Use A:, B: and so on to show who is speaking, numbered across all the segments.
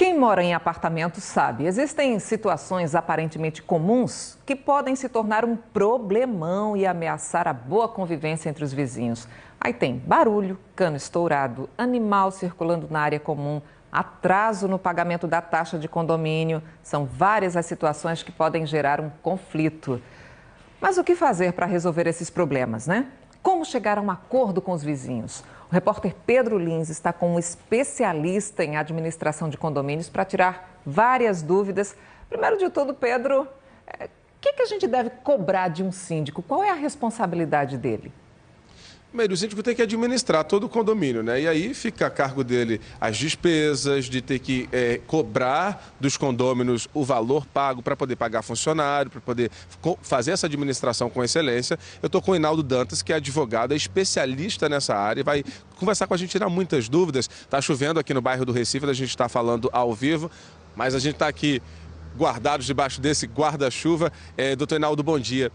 A: Quem mora em apartamento sabe, existem situações aparentemente comuns que podem se tornar um problemão e ameaçar a boa convivência entre os vizinhos. Aí tem barulho, cano estourado, animal circulando na área comum, atraso no pagamento da taxa de condomínio. São várias as situações que podem gerar um conflito. Mas o que fazer para resolver esses problemas, né? Como chegar a um acordo com os vizinhos? O repórter Pedro Lins está com um especialista em administração de condomínios para tirar várias dúvidas. Primeiro de tudo, Pedro, o que a gente deve cobrar de um síndico? Qual é a responsabilidade dele?
B: Primeiro, o síndico tem que administrar todo o condomínio, né? E aí fica a cargo dele as despesas, de ter que cobrar dos condôminos o valor pago para poder pagar funcionário, para poder fazer essa administração com excelência. Eu estou com o Hinaldo Dantas, que é advogado, é especialista nessa área, vai conversar com a gente, tirar muitas dúvidas. Está chovendo aqui no bairro do Recife, a gente está falando ao vivo, mas a gente está aqui guardados debaixo desse guarda-chuva. Doutor Hinaldo, bom dia.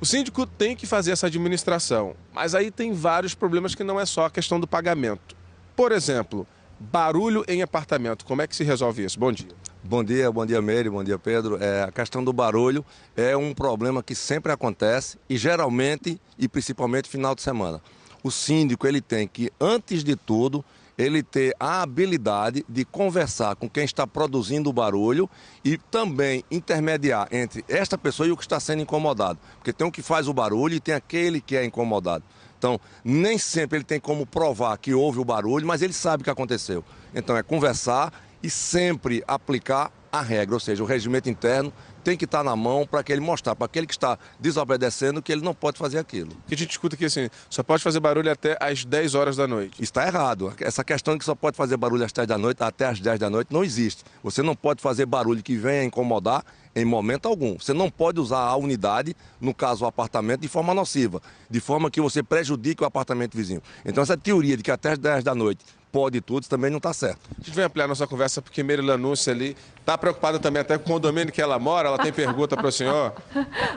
B: O síndico tem que fazer essa administração, mas aí tem vários problemas que não é só a questão do pagamento. Por exemplo, barulho em apartamento. Como é que se resolve isso? Bom dia.
C: Bom dia, Meire, bom dia, Pedro. A questão do barulho é um problema que sempre acontece e geralmente e principalmente final de semana. O síndico ele tem que, antes de tudo, ele ter a habilidade de conversar com quem está produzindo o barulho e também intermediar entre esta pessoa e o que está sendo incomodado. Porque tem o que faz o barulho e tem aquele que é incomodado. Então, nem sempre ele tem como provar que houve o barulho, mas ele sabe o que aconteceu. Então, é conversar e sempre aplicar a regra, ou seja, o regimento interno tem que estar na mão para que ele mostrar para aquele que está desobedecendo que ele não pode fazer aquilo.
B: Que a gente escuta aqui assim, só pode fazer barulho até às 10 horas da noite.
C: Está errado. Essa questão de que só pode fazer barulho às 10 da noite, até às 10 da noite, não existe. Você não pode fazer barulho que venha incomodar em momento algum. Você não pode usar a unidade, no caso o apartamento, de forma nociva, de forma que você prejudique o apartamento vizinho. Então essa teoria de que até às 10 da noite pode tudo, isso também não está certo.
B: A gente vai ampliar nossa conversa porque Meire Lanúncia ali está preocupada também até com o condomínio que ela mora. Ela tem pergunta para o senhor?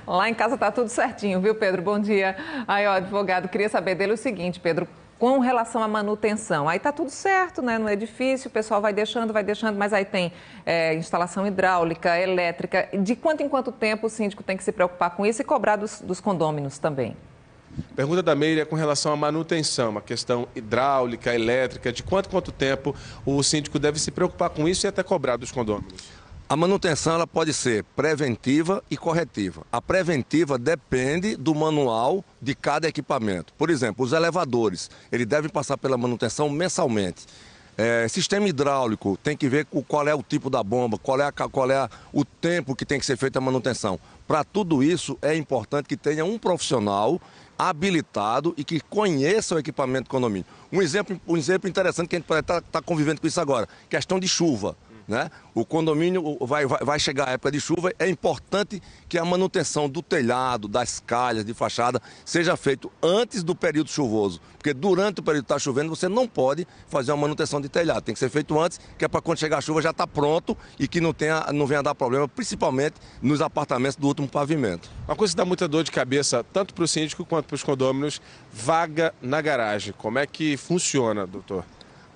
A: Lá em casa está tudo certinho, viu, Pedro? Bom dia. Aí, ó, advogado, queria saber dele o seguinte, Pedro, com relação à manutenção, aí está tudo certo, né, no edifício, o pessoal vai deixando, mas aí tem instalação hidráulica, elétrica. De quanto em quanto tempo o síndico tem que se preocupar com isso e cobrar dos condôminos também?
B: Pergunta da Meire é com relação à manutenção, a questão hidráulica, elétrica, de quanto tempo o síndico deve se preocupar com isso e até cobrar dos condôminos?
C: A manutenção ela pode ser preventiva e corretiva. A preventiva depende do manual de cada equipamento. Por exemplo, os elevadores, eles devem passar pela manutenção mensalmente. Sistema hidráulico, tem que ver qual é o tipo da bomba, qual é o tempo que tem que ser feita a manutenção. Para tudo isso, é importante que tenha um profissional habilitado e que conheça o equipamento do condomínio. Um exemplo interessante que a gente pode estar convivendo com isso agora, questão de chuva. Né? O condomínio vai chegar a época de chuva, é importante que a manutenção do telhado, das calhas de fachada seja feito antes do período chuvoso, porque durante o período que está chovendo você não pode fazer uma manutenção de telhado, tem que ser feito antes, que é para quando chegar a chuva já está pronto e que não venha a dar problema, principalmente nos apartamentos do último pavimento.
B: Uma coisa que dá muita dor de cabeça, tanto para o síndico quanto para os condôminos, vaga na garagem. Como é que funciona, doutor?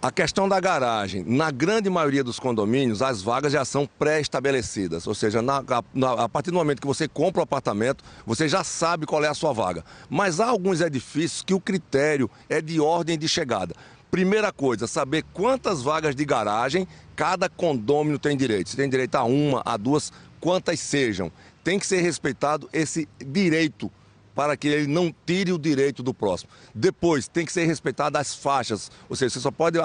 C: A questão da garagem, na grande maioria dos condomínios, as vagas já são pré-estabelecidas. Ou seja, a partir do momento que você compra o apartamento, você já sabe qual é a sua vaga. Mas há alguns edifícios que o critério é de ordem de chegada. Primeira coisa, saber quantas vagas de garagem cada condômino tem direito. Se tem direito a uma, a duas, quantas sejam. Tem que ser respeitado esse direito, para que ele não tire o direito do próximo. Depois, tem que ser respeitadas as faixas, ou seja, você só pode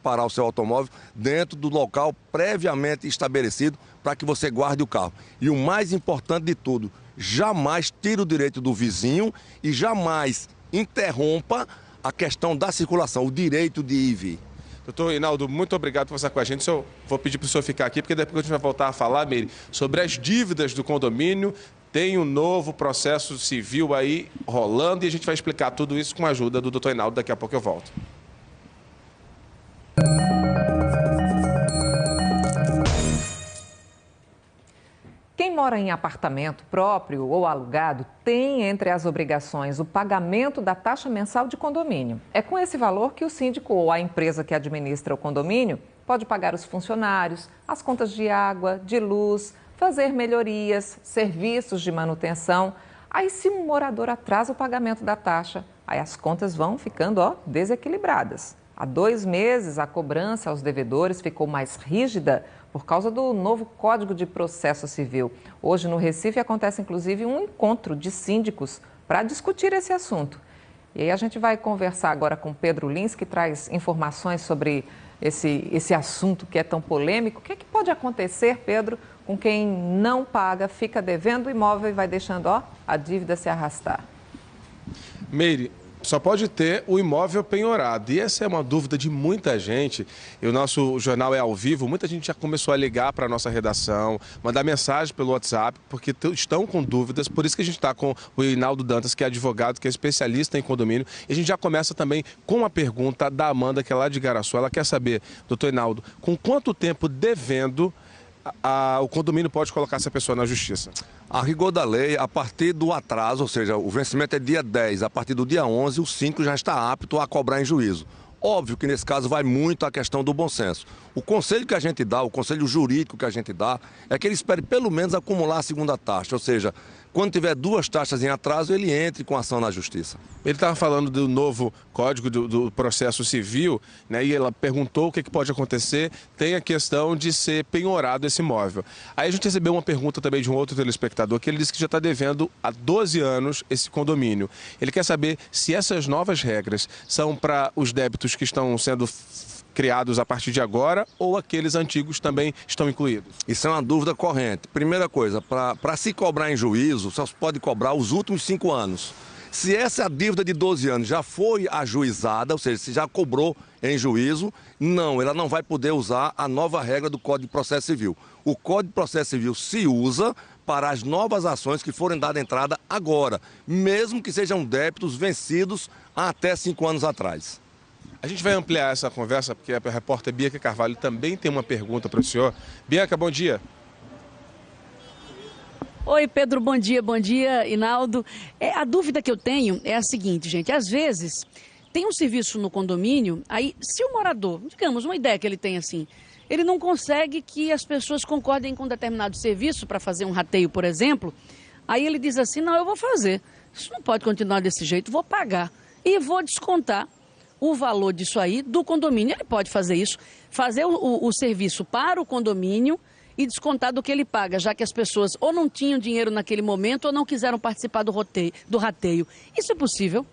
C: parar o seu automóvel dentro do local previamente estabelecido para que você guarde o carro. E o mais importante de tudo, jamais tire o direito do vizinho e jamais interrompa a questão da circulação, o direito de ir e vir.
B: Doutor Hinaldo, muito obrigado por estar com a gente. Vou pedir para o senhor ficar aqui, porque depois a gente vai voltar a falar, Meire, sobre as dívidas do condomínio. Tem um novo processo civil aí rolando e a gente vai explicar tudo isso com a ajuda do doutor Hinaldo. Daqui a pouco eu volto.
A: Quem mora em apartamento próprio ou alugado tem entre as obrigações o pagamento da taxa mensal de condomínio. É com esse valor que o síndico ou a empresa que administra o condomínio pode pagar os funcionários, as contas de água, de luz, fazer melhorias, serviços de manutenção. Aí, se um morador atrasa o pagamento da taxa, aí as contas vão ficando desequilibradas. Há 2 meses, a cobrança aos devedores ficou mais rígida por causa do novo Código de Processo Civil. Hoje, no Recife, acontece inclusive um encontro de síndicos para discutir esse assunto. E aí a gente vai conversar agora com Pedro Lins, que traz informações sobre esse assunto que é tão polêmico. O que é que pode acontecer, Pedro, com quem não paga, fica devendo o imóvel e vai deixando a dívida se arrastar?
B: Meire, só pode ter o imóvel penhorado. E essa é uma dúvida de muita gente. E o nosso jornal é ao vivo. Muita gente já começou a ligar para a nossa redação, mandar mensagem pelo WhatsApp, porque estão com dúvidas. Por isso que a gente está com o Hinaldo Dantas, que é advogado, que é especialista em condomínio. E a gente já começa também com uma pergunta da Amanda, que é lá de Igaraçu. Ela quer saber, doutor Hinaldo, com quanto tempo devendo o condomínio pode colocar essa pessoa na justiça?
C: A rigor da lei, a partir do atraso, ou seja, o vencimento é dia 10, a partir do dia 11, o síndico já está apto a cobrar em juízo. Óbvio que nesse caso vai muito a questão do bom senso. O conselho que a gente dá, o conselho jurídico que a gente dá, é que ele espere pelo menos acumular a segunda taxa, ou seja, quando tiver 2 taxas em atraso, ele entre com ação na justiça.
B: Ele estava falando do novo Código do Processo Civil, né? E ela perguntou o que pode acontecer. Tem a questão de ser penhorado esse imóvel. Aí a gente recebeu uma pergunta também de um outro telespectador, que ele disse que já está devendo há 12 anos esse condomínio. Ele quer saber se essas novas regras são para os débitos que estão sendo criados a partir de agora ou aqueles antigos também estão incluídos?
C: Isso é uma dúvida corrente. Primeira coisa, para se cobrar em juízo, só se pode cobrar os últimos 5 anos. Se essa dívida de 12 anos já foi ajuizada, ou seja, se já cobrou em juízo, não, ela não vai poder usar a nova regra do Código de Processo Civil. O Código de Processo Civil se usa para as novas ações que forem dadas entrada agora, mesmo que sejam débitos vencidos até 5 anos atrás.
B: A gente vai ampliar essa conversa, porque a repórter Bianca Carvalho também tem uma pergunta para o senhor. Bianca, bom dia.
D: Oi, Pedro, bom dia, Hinaldo. A dúvida que eu tenho é a seguinte, gente, às vezes tem um serviço no condomínio, aí se o morador, digamos, uma ideia que ele tem assim, ele não consegue que as pessoas concordem com determinado serviço para fazer um rateio, por exemplo, aí ele diz assim, não, eu vou fazer, isso não pode continuar desse jeito, vou pagar e vou descontar o valor disso aí do condomínio. Ele pode fazer isso, fazer o serviço para o condomínio e descontar do que ele paga, já que as pessoas ou não tinham dinheiro naquele momento ou não quiseram participar do rateio. Isso é possível?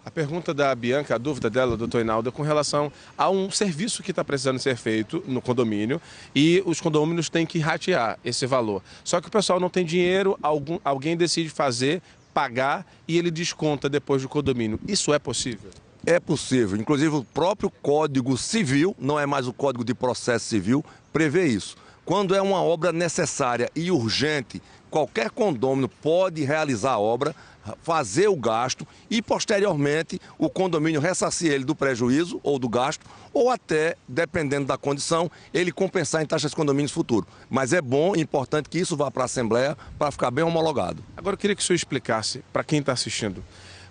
B: A pergunta da Bianca, a dúvida dela, doutor Hinaldo, é com relação a um serviço que está precisando ser feito no condomínio e os condôminos têm que ratear esse valor. Só que o pessoal não tem dinheiro, alguém decide fazer, pagar e ele desconta depois do condomínio. Isso é possível?
C: É possível, inclusive o próprio Código Civil, não é mais o Código de Processo Civil, prevê isso. Quando é uma obra necessária e urgente, qualquer condômino pode realizar a obra, fazer o gasto e, posteriormente, o condomínio ressarcir ele do prejuízo ou do gasto, ou até, dependendo da condição, ele compensar em taxas de condomínios futuros. Mas é bom e importante que isso vá para a Assembleia para ficar bem homologado.
B: Agora, eu queria que o senhor explicasse para quem está assistindo.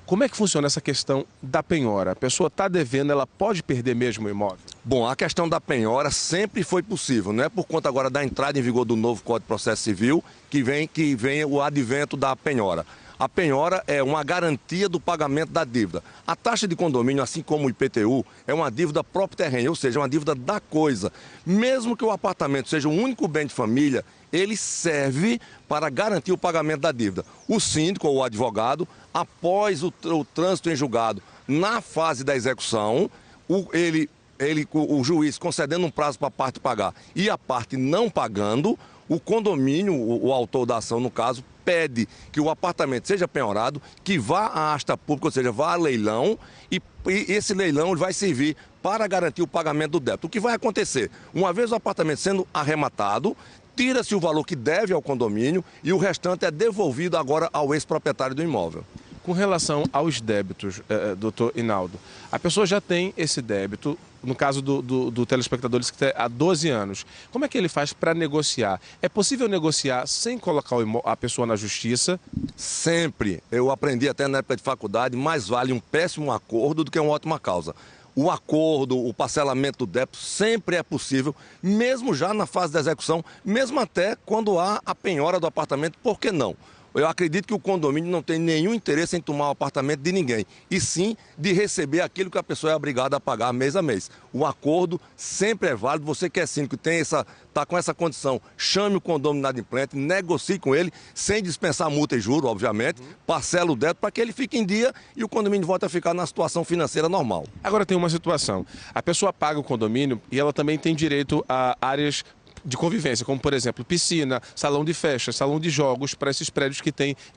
B: Como é que funciona essa questão da penhora? A pessoa está devendo, ela pode perder mesmo o imóvel?
C: Bom, a questão da penhora sempre foi possível, não é por conta agora da entrada em vigor do novo Código de Processo Civil que vem o advento da penhora. A penhora é uma garantia do pagamento da dívida. A taxa de condomínio, assim como o IPTU, é uma dívida próprio terreno, ou seja, uma dívida da coisa. Mesmo que o apartamento seja o único bem de família, ele serve para garantir o pagamento da dívida. O síndico ou o advogado, após o trânsito em julgado, na fase da execução, o juiz concedendo um prazo para a parte pagar e a parte não pagando, o condomínio, o autor da ação, no caso, pede que o apartamento seja penhorado, que vá à asta pública, ou seja, vá a leilão, e esse leilão vai servir para garantir o pagamento do débito. O que vai acontecer? Uma vez o apartamento sendo arrematado, tira-se o valor que deve ao condomínio e o restante é devolvido agora ao ex-proprietário do imóvel.
B: Com relação aos débitos, doutor Hinaldo, a pessoa já tem esse débito, no caso do telespectador que tem há 12 anos. Como é que ele faz para negociar? É possível negociar sem colocar a pessoa na justiça?
C: Sempre. Eu aprendi até na época de faculdade, mais vale um péssimo acordo do que uma ótima causa. o acordo, o parcelamento do débito sempre é possível, mesmo já na fase da execução, mesmo até quando há a penhora do apartamento, por que não? Eu acredito que o condomínio não tem nenhum interesse em tomar o apartamento de ninguém, e sim de receber aquilo que a pessoa é obrigada a pagar mês a mês. O acordo sempre é válido. Você que é síndico, está com essa condição, chame o condomínio inadimplente, negocie com ele, sem dispensar multa e juro, obviamente, parcela o débito para que ele fique em dia e o condomínio volte a ficar na situação financeira normal.
B: Agora tem uma situação, a pessoa paga o condomínio e ela também tem direito a áreas de convivência, como por exemplo piscina, salão de festa, salão de jogos para esses prédios que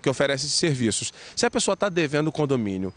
B: oferecem esses serviços. Se a pessoa está devendo o condomínio,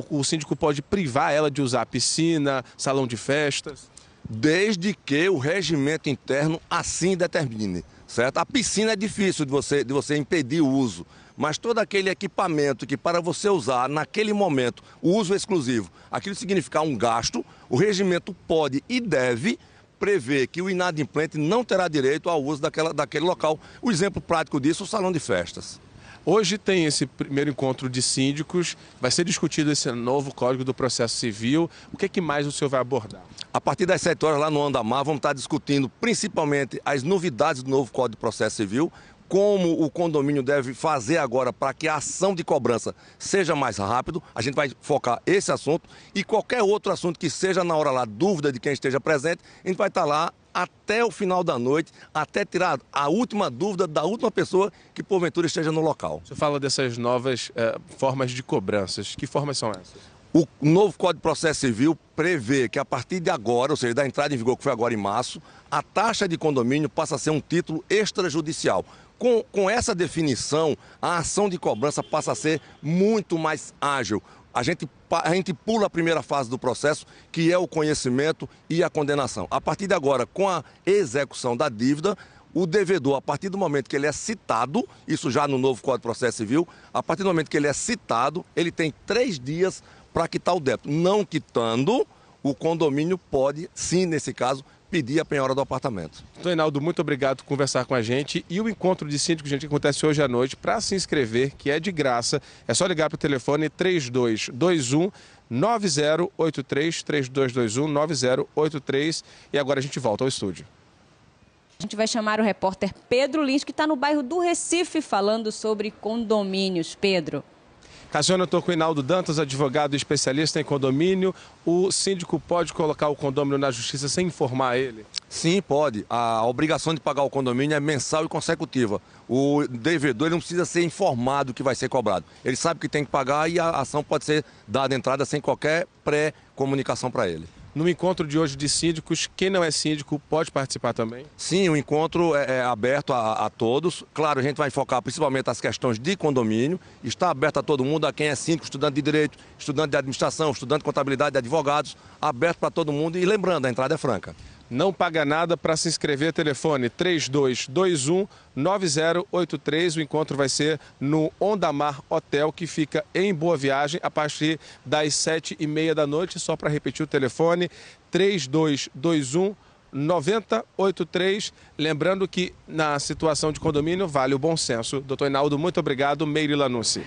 B: o síndico pode privar ela de usar piscina, salão de festas?
C: Desde que o regimento interno assim determine, certo? A piscina é difícil de você impedir o uso, mas todo aquele equipamento que para você usar naquele momento, o uso exclusivo, aquilo significar um gasto, o regimento pode e deve prevê que o inadimplente não terá direito ao uso daquele local. O exemplo prático disso é o salão de festas.
B: Hoje tem esse primeiro encontro de síndicos, vai ser discutido esse novo Código do Processo Civil. O que mais o senhor vai abordar?
C: A partir das 7 horas lá no Andamar vamos estar discutindo principalmente as novidades do novo Código de Processo Civil, como o condomínio deve fazer agora para que a ação de cobrança seja mais rápido. A gente vai focar esse assunto e qualquer outro assunto que seja na hora lá, dúvida de quem esteja presente, a gente vai estar lá até o final da noite, até tirar a última dúvida da última pessoa que porventura esteja no local.
B: Você fala dessas novas formas de cobranças. Que formas são essas?
C: O novo Código de Processo Civil prevê que a partir de agora, ou seja, da entrada em vigor que foi agora em março, a taxa de condomínio passa a ser um título extrajudicial. Com essa definição, a ação de cobrança passa a ser muito mais ágil. A gente pula a primeira fase do processo, que é o conhecimento e a condenação. A partir de agora, com a execução da dívida, o devedor, a partir do momento que ele é citado, isso já no novo Código de Processo Civil, a partir do momento que ele é citado, ele tem 3 dias para quitar o débito. Não quitando, o condomínio pode, sim, nesse caso, pedir a penhora do apartamento.
B: Doutor Reinaldo, muito obrigado por conversar com a gente. E o encontro de síndicos, gente, que acontece hoje à noite, para se inscrever, que é de graça, é só ligar para o telefone 3221 9083, 3221 9083. E agora a gente volta ao estúdio.
E: A gente vai chamar o repórter Pedro Lins, que está no bairro do Recife, falando sobre condomínios. Pedro.
B: Cassiano, eu estou com o Reinaldo Dantas, advogado e especialista em condomínio. O síndico pode colocar o condomínio na justiça sem informar ele?
C: Sim, pode. A obrigação de pagar o condomínio é mensal e consecutiva. O devedor não precisa ser informado que vai ser cobrado. Ele sabe que tem que pagar e a ação pode ser dada entrada sem qualquer pré-comunicação para ele.
B: No encontro de hoje de síndicos, quem não é síndico pode participar também?
C: Sim, o encontro é aberto a todos. Claro, a gente vai focar principalmente as questões de condomínio. Está aberto a todo mundo, a quem é síndico, estudante de direito, estudante de administração, estudante de contabilidade, de advogados. Aberto para todo mundo e lembrando, a entrada é franca.
B: Não paga nada para se inscrever, telefone 3221 9083. O encontro vai ser no Ondamar Hotel, que fica em Boa Viagem, a partir das 7h30 da noite. Só para repetir o telefone, 3221 9083. Lembrando que na situação de condomínio vale o bom senso. Doutor Reinaldo, muito obrigado. Meire Lanunci.